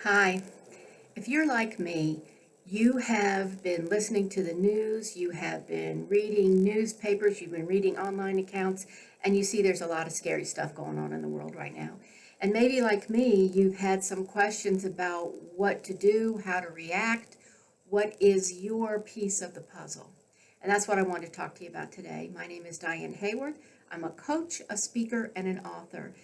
Hi. If you're like me, you have been listening to the news, you have been reading newspapers, you've been reading online accounts, and you see there's a lot of scary stuff going on in the world right now. And maybe like me, you've had some questions about what to do, how to react, what is your piece of the puzzle. And that's what I want to talk to you about today. My name is Diane Haworth. I'm a coach, a speaker, and an author.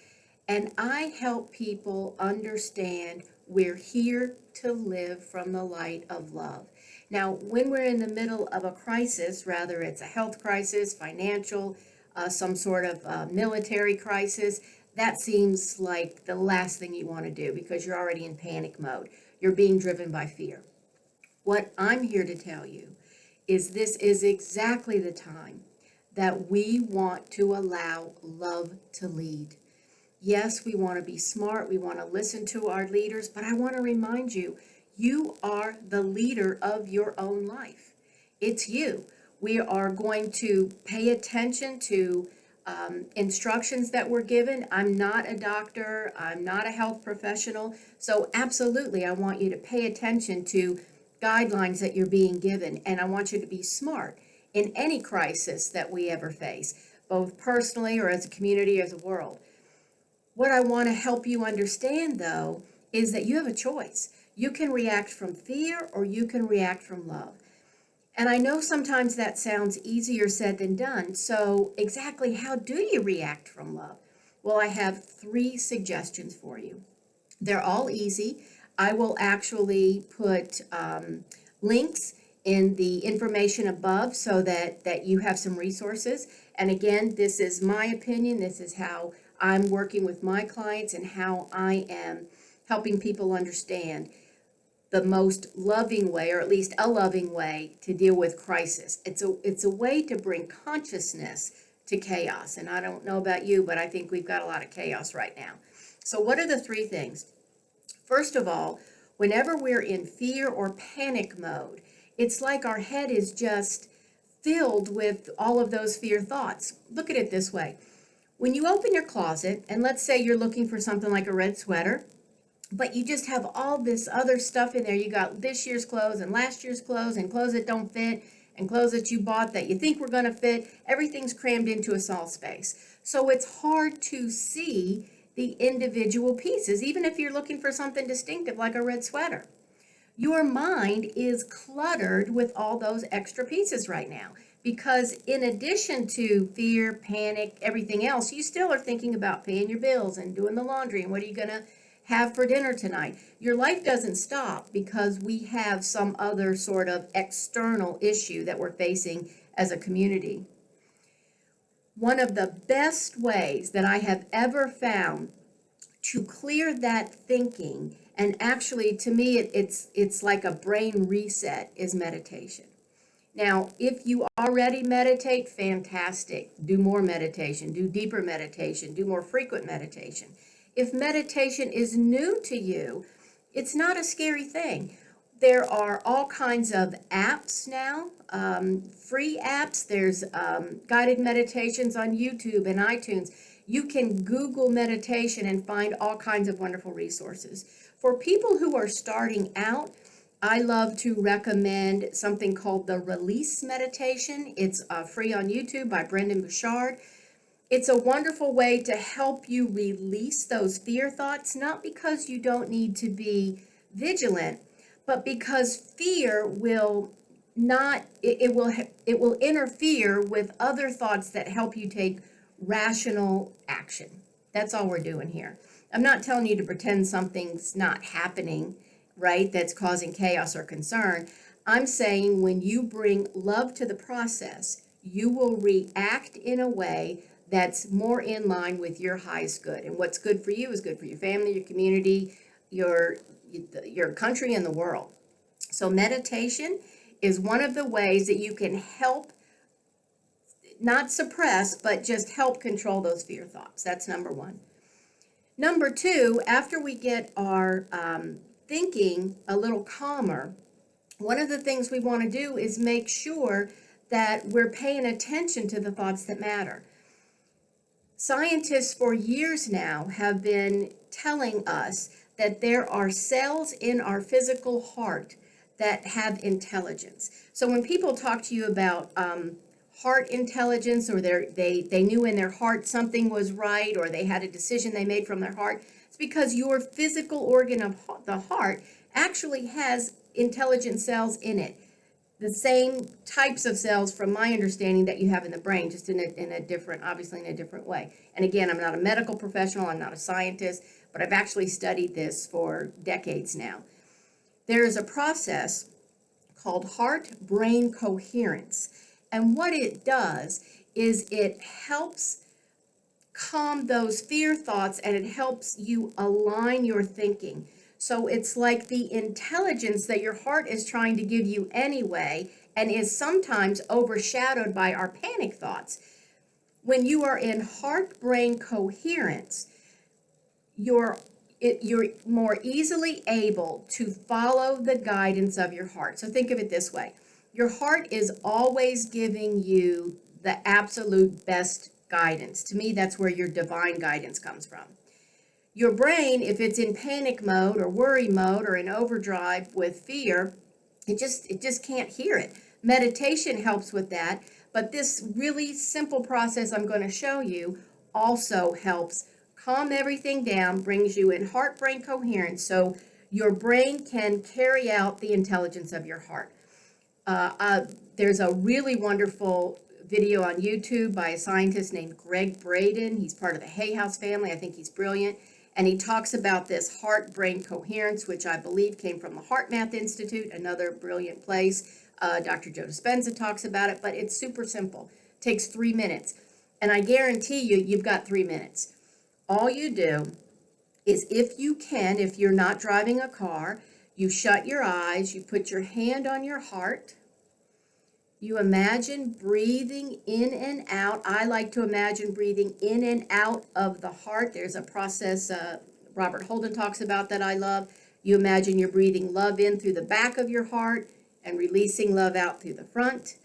And I help people understand we're here to live from the light of love. Now, when we're in the middle of a crisis, whether it's a health crisis, financial, some sort of military crisis, that seems like the last thing you want to do because you're already in panic mode. You're being driven by fear. What I'm here to tell you is this is exactly the time that we want to allow love to lead. Yes, we want to be smart. We want to listen to our leaders, but I want to remind you, you are the leader of your own life. It's you. We are going to pay attention to instructions that we're given. I'm not a doctor. I'm not a health professional. So absolutely, I want you to pay attention to guidelines that you're being given. And I want you to be smart in any crisis that we ever face, both personally or as a community, as a world. What I want to help you understand, though, is that you have a choice. You can react from fear or you can react from love. And I know sometimes that sounds easier said than done. So, exactly how do you react from love? Well, I have three suggestions for you. They're all easy. I will actually put links in the information above so that you have some resources. And again, this is my opinion. This is how I'm working with my clients and how I am helping people understand the most loving way, or at least a loving way, to deal with crisis. It's a way to bring consciousness to chaos. And I don't know about you, but I think we've got a lot of chaos right now. So what are the three things? First of all, whenever we're in fear or panic mode, it's like our head is just filled with all of those fear thoughts. Look at it this way. When you open your closet, and let's say you're looking for something like a red sweater, but you just have all this other stuff in there. You got this year's clothes and last year's clothes and clothes that don't fit and clothes that you bought that you think were going to fit. Everything's crammed into a small space. So it's hard to see the individual pieces, even if you're looking for something distinctive like a red sweater. Your mind is cluttered with all those extra pieces right now because in addition to fear, panic, everything else, you still are thinking about paying your bills and doing the laundry and what are you going to have for dinner tonight. Your life doesn't stop because we have some other sort of external issue that we're facing as a community. One of the best ways that I have ever found to clear that thinking, and actually to me it's like a brain reset, is meditation. Now, if you already meditate, fantastic. Do more meditation, do deeper meditation, do more frequent meditation. If meditation is new to you, it's not a scary thing. There are all kinds of apps now, free apps. There's guided meditations on YouTube and iTunes. You can Google meditation and find all kinds of wonderful resources. For people who are starting out, I love to recommend something called the Release Meditation. It's free on YouTube by Brendan Bouchard. It's a wonderful way to help you release those fear thoughts, not because you don't need to be vigilant, but because fear will not, it will interfere with other thoughts that help you take rational action. That's all we're doing here. I'm not telling you to pretend something's not happening, right, that's causing chaos or concern. I'm saying when you bring love to the process, you will react in a way that's more in line with your highest good. And what's good for you is good for your family, your community, your country, and the world. So meditation is one of the ways that you can help not suppress, but just help control those fear thoughts. That's number one. Number two, after we get our thinking a little calmer, one of the things we want to do is make sure that we're paying attention to the thoughts that matter. Scientists for years now have been telling us that there are cells in our physical heart that have intelligence. So when people talk to you about heart intelligence, or they knew in their heart something was right, or they had a decision they made from their heart, it's because your physical organ of the heart actually has intelligent cells in it. The same types of cells, from my understanding, that you have in the brain, just in a different, obviously in a different way. And again, I'm not a medical professional, I'm not a scientist, but I've actually studied this for decades now. There is a process called heart-brain coherence. And what it does is it helps calm those fear thoughts, and it helps you align your thinking. So it's like the intelligence that your heart is trying to give you anyway, and is sometimes overshadowed by our panic thoughts. When you are in heart-brain coherence, you're more easily able to follow the guidance of your heart. So think of it this way. Your heart is always giving you the absolute best guidance. To me, that's where your divine guidance comes from. Your brain, if it's in panic mode or worry mode or in overdrive with fear, it just can't hear it. Meditation helps with that, but this really simple process I'm going to show you also helps calm everything down, brings you in heart-brain coherence, so your brain can carry out the intelligence of your heart. There's a really wonderful video on YouTube by a scientist named Greg Braden. He's part of the Hay House family. I think he's brilliant. And he talks about this heart-brain coherence, which I believe came from the Heart Math Institute, another brilliant place. Dr. Joe Dispenza talks about it, but it's super simple. It takes 3 minutes. And I guarantee you, you've got 3 minutes. All you do is, if you can, if you're not driving a car, you shut your eyes, you put your hand on your heart, you imagine breathing in and out. I like to imagine breathing in and out of the heart. There's a process Robert Holden talks about that I love. You imagine you're breathing love in through the back of your heart and releasing love out through the front.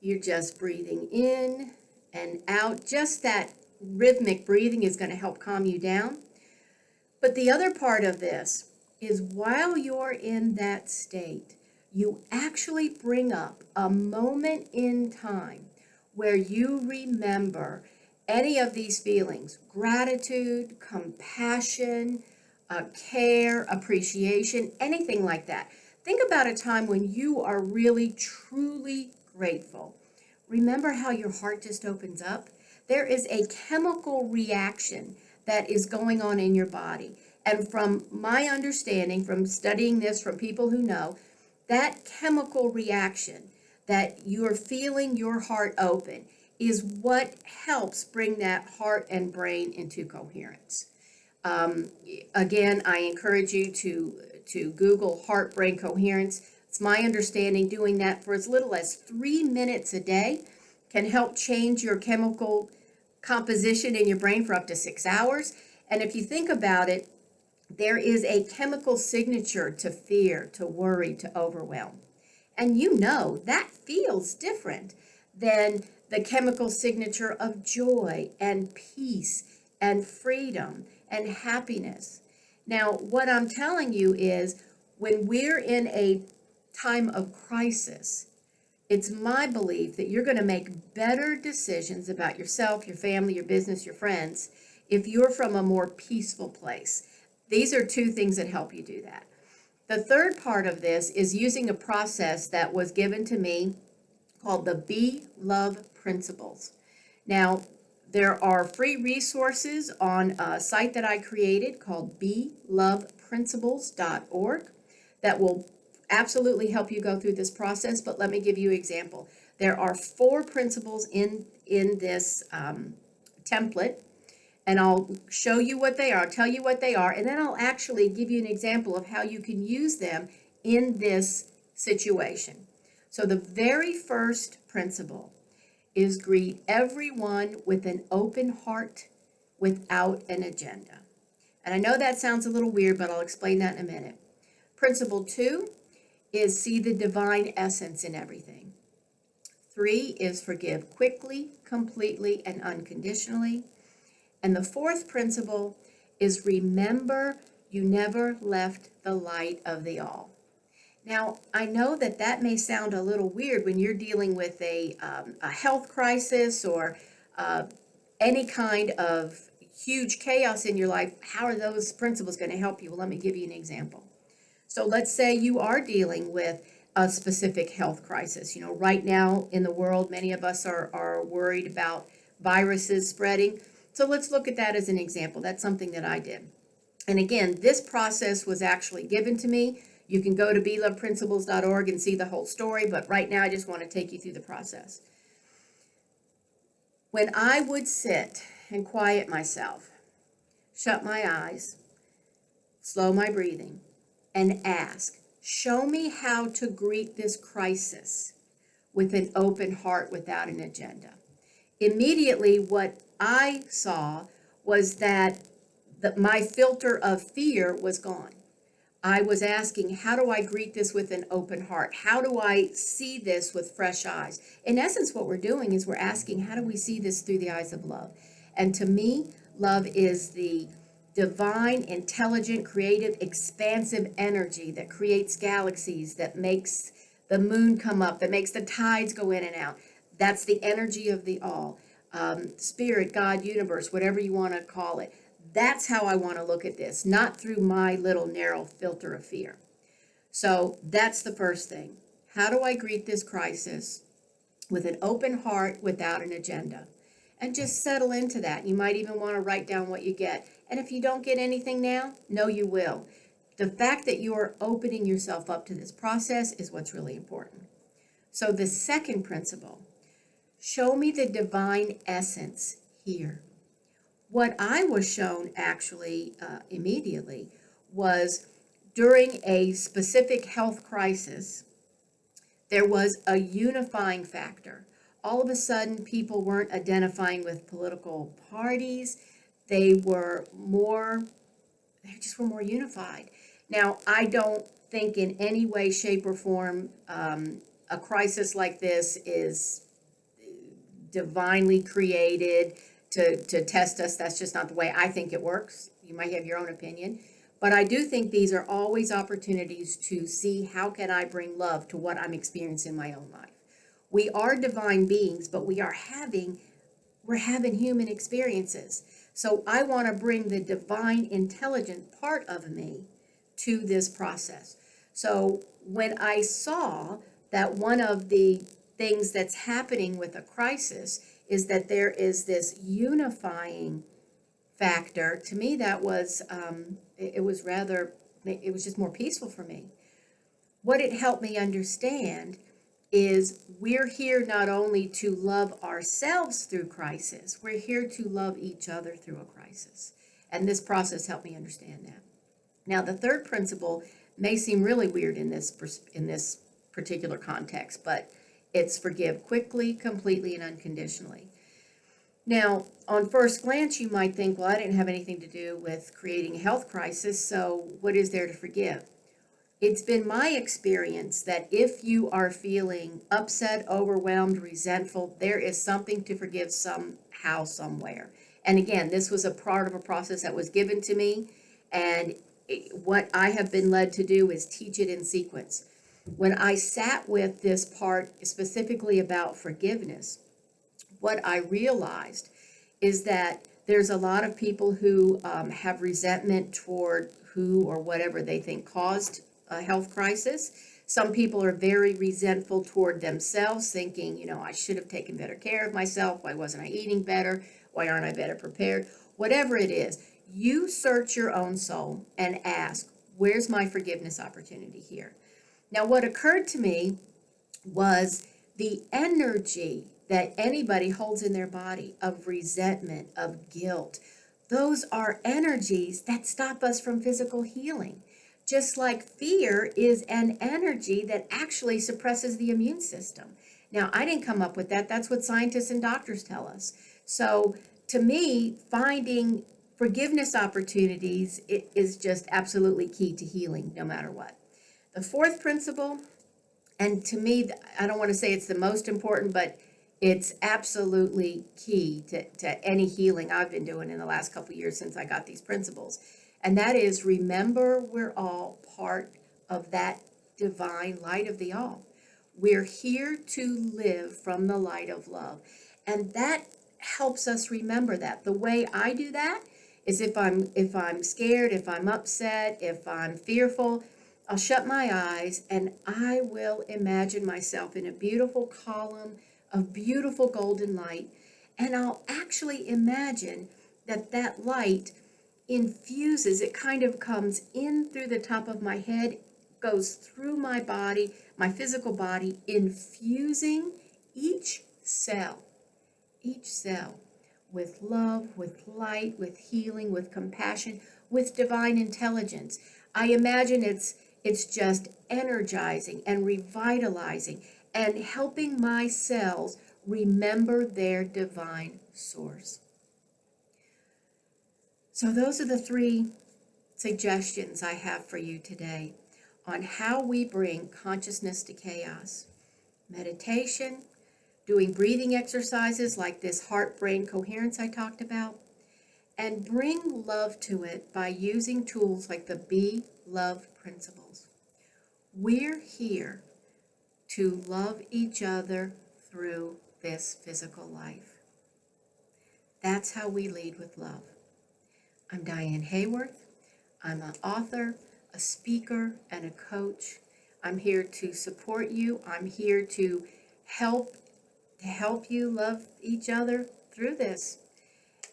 You're just breathing in and out. Just that rhythmic breathing is going to help calm you down. But the other part of this is, while you're in that state, you actually bring up a moment in time where you remember any of these feelings: gratitude, compassion, care, appreciation, anything like that. Think about a time when you are really, truly grateful. Remember how your heart just opens up? There is a chemical reaction that is going on in your body. And from my understanding, from studying this from people who know, that chemical reaction that you're feeling your heart open is what helps bring that heart and brain into coherence. Again, I encourage you to Google heart-brain coherence. It's my understanding doing that for as little as 3 minutes a day can help change your chemical composition in your brain for up to 6 hours. And if you think about it, there is a chemical signature to fear, to worry, to overwhelm. And you know that feels different than the chemical signature of joy and peace and freedom and happiness. Now, what I'm telling you is, when we're in a time of crisis, it's my belief that you're going to make better decisions about yourself, your family, your business, your friends, if you're from a more peaceful place. These are 2 things that help you do that. The third part of this is using a process that was given to me called the Be Love Principles. Now, there are free resources on a site that I created called beloveprinciples.org that will absolutely help you go through this process, but let me give you an example. There are 4 principles in this template, and I'll show you what they are, I'll tell you what they are, and then I'll actually give you an example of how you can use them in this situation. So the very first principle is, greet everyone with an open heart without an agenda. And I know that sounds a little weird, but I'll explain that in a minute. Principle 2 is, see the divine essence in everything. 3 is, forgive quickly, completely, and unconditionally. And the fourth principle is remember you never left the light of the all. Now, I know that that may sound a little weird when you're dealing with a health crisis or uh, any kind of huge chaos in your life. How are those principles going to help you? Well, let me give you an example. So let's say you are dealing with a specific health crisis. Right now in the world, many of us are worried about viruses spreading. So let's look at that as an example. That's something that I did. And again, this process was actually given to me. You can go to beloveprinciples.org and see the whole story, but right now I just want to take you through the process. When I would sit and quiet myself, shut my eyes, slow my breathing, and ask, show me how to greet this crisis with an open heart without an agenda. Immediately, what I saw was that my filter of fear was gone. I was asking, how do I greet this with an open heart? How do I see this with fresh eyes? In essence, what we're doing is we're asking, how do we see this through the eyes of love? And to me, love is the divine, intelligent, creative, expansive energy that creates galaxies, that makes the moon come up, that makes the tides go in and out. That's the energy of the all. Spirit, God, universe, whatever you want to call it. That's how I want to look at this, not through my little narrow filter of fear. So that's the first thing. How do I greet this crisis with an open heart without an agenda? And just settle into that. You might even want to write down what you get. And if you don't get anything now, know you will. The fact that you are opening yourself up to this process is what's really important. So the second principle, show me the divine essence here. What I was shown actually immediately was during a specific health crisis, there was a unifying factor. All of a sudden, people weren't identifying with political parties. They just were more unified. Now, I don't think in any way, shape, or form a crisis like this is divinely created to test us. That's just not the way I think it works. You might have your own opinion. But I do think these are always opportunities to see how can I bring love to what I'm experiencing in my own life. We are divine beings, but we're having human experiences. So I want to bring the divine intelligent part of me to this process. So when I saw that one of the things that's happening with a crisis is that there is this unifying factor, to me that was it was just more peaceful for me. What it helped me understand is we're here not only to love ourselves through crisis, we're here to love each other through a crisis. And this process helped me understand that. Now, the third principle may seem really weird in this particular context, but it's forgive quickly, completely, and unconditionally. Now, on first glance, you might think, well, I didn't have anything to do with creating a health crisis, so what is there to forgive? It's been my experience that if you are feeling upset, overwhelmed, resentful, there is something to forgive somehow, somewhere. And again, this was a part of a process that was given to me, and what I have been led to do is teach it in sequence. When I sat with this part specifically about forgiveness, what I realized is that there's a lot of people who have resentment toward who or whatever they think caused a health crisis. Some people are very resentful toward themselves, thinking, I should have taken better care of myself. Why wasn't I eating better? Why aren't I better prepared? Whatever it is, you search your own soul and ask, where's my forgiveness opportunity here? Now, what occurred to me was the energy that anybody holds in their body of resentment, of guilt. Those are energies that stop us from physical healing. Just like fear is an energy that actually suppresses the immune system. Now, I didn't come up with that. That's what scientists and doctors tell us. So to me, finding forgiveness opportunities is just absolutely key to healing, no matter what. The fourth principle, and to me, I don't want to say it's the most important, but It's absolutely key to any healing I've been doing in the last couple of years since I got these principles. And that is, remember, we're all part of that divine light of the all. We're here to live from the light of love. And that helps us remember that. The way I do that is if I'm scared, if I'm upset, if I'm fearful, I'll shut my eyes and I will imagine myself in a beautiful column of beautiful golden light. And I'll actually imagine that that light infuses, it kind of comes in through the top of my head, goes through my body, my physical body, infusing each cell with love, with light, with healing, with compassion, with divine intelligence. I imagine it's just energizing and revitalizing and helping my cells remember their divine source. So those are the 3 suggestions I have for you today on how we bring consciousness to chaos. Meditation, doing breathing exercises like this heart-brain coherence I talked about, and bring love to it by using tools like the Be Love principles. We're here to love each other through this physical life. That's how we lead with love. I'm Diane Haworth. I'm an author, a speaker, and a coach. I'm here to support you. I'm here to help you love each other through this.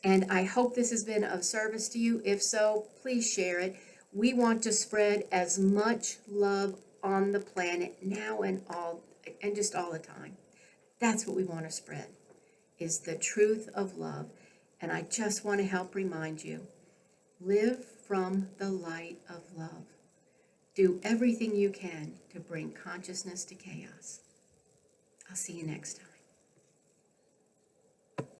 And I hope this has been of service to you. If so, please share it. We want to spread as much love on the planet now and just all the time. That's what we want to spread, is the truth of love. And I just want to help remind you, live from the light of love. Do everything you can to bring consciousness to chaos. I'll see you next time.